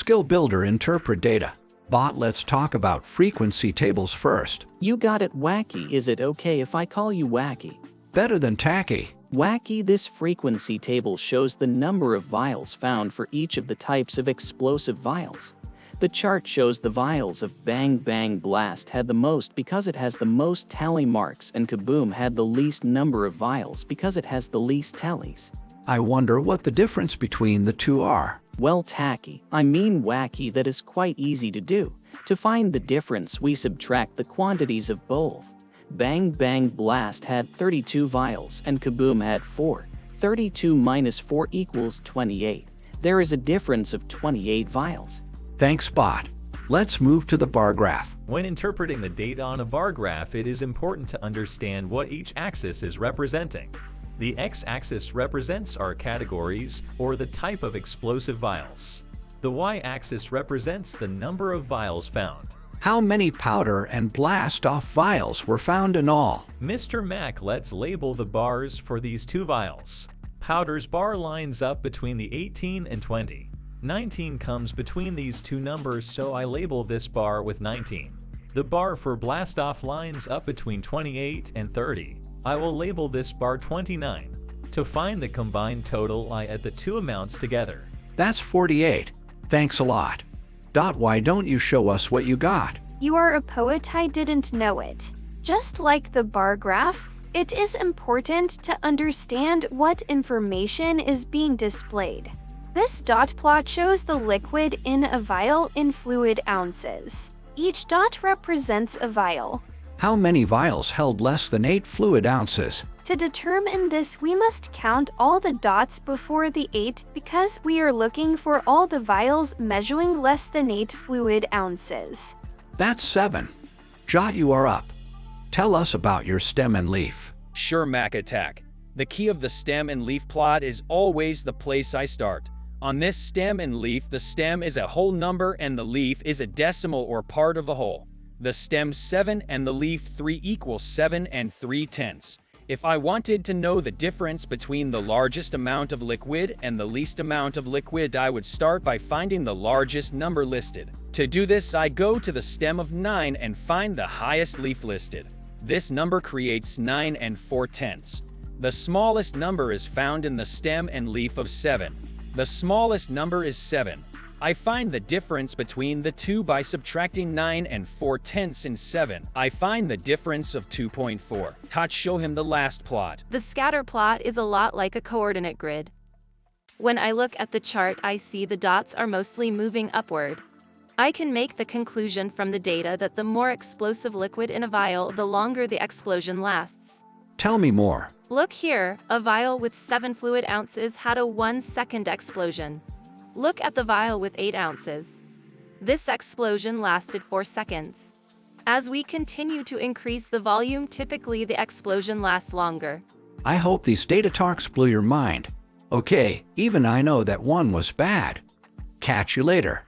Skill Builder interpret data. Bot, let's talk about frequency tables first. You got it, Wacky. Is it okay if I call you Wacky? Better than tacky. Wacky, this frequency table shows the number of vials found for each of the types of explosive vials. The chart shows the vials of Bang Bang Blast had the most because it has the most tally marks, and Kaboom had the least number of vials because it has the least tallies. I wonder what the difference between the two are. Well, Wacky, that is quite easy to do. To find the difference, we subtract the quantities of both. Bang Bang Blast had 32 vials and Kaboom had 4. 32 minus 4 equals 28. There is a difference of 28 vials. Thanks, Bot. Let's move to the bar graph. When interpreting the data on a bar graph, it is important to understand what each axis is representing. The x-axis represents our categories, or the type of explosive vials. The y-axis represents the number of vials found. How many powder and blast-off vials were found in all? Mr. Mac, let's label the bars for these two vials. Powder's bar lines up between the 18 and 20. 19 comes between these two numbers, so I label this bar with 19. The bar for blast-off lines up between 28 and 30. I will label this bar 29. To find the combined total, I add the two amounts together. That's 48. Thanks a lot. Dot, why don't you show us what you got? You are a poet, I didn't know it. Just like the bar graph, it is important to understand what information is being displayed. This dot plot shows the liquid in a vial in fluid ounces. Each dot represents a vial. How many vials held less than 8 fluid ounces? To determine this, we must count all the dots before the 8 because we are looking for all the vials measuring less than 8 fluid ounces. That's 7. Jot, you are up. Tell us about your stem and leaf. Sure, Mac Attack. The key of the stem and leaf plot is always the place I start. On this stem and leaf, the stem is a whole number and the leaf is a decimal or part of a whole. The stem 7 and the leaf 3 equals 7 and 3/10. If I wanted to know the difference between the largest amount of liquid and the least amount of liquid, I would start by finding the largest number listed. To do this, I go to the stem of 9 and find the highest leaf listed. This number creates 9 and 4/10. The smallest number is found in the stem and leaf of 7. The smallest number is 7. I find the difference between the two by subtracting 9 and 4/10 and 7. I find the difference of 2.4. Touch, show him the last plot. The scatter plot is a lot like a coordinate grid. When I look at the chart, I see the dots are mostly moving upward. I can make the conclusion from the data that the more explosive liquid in a vial, the longer the explosion lasts. Tell me more. Look here, a vial with 7 fluid ounces had a 1-second explosion. Look at the vial with 8 ounces. This explosion lasted 4 seconds. As we continue to increase the volume, typically the explosion lasts longer. I hope these data talks blew your mind. Okay, even I know that one was bad. Catch you later.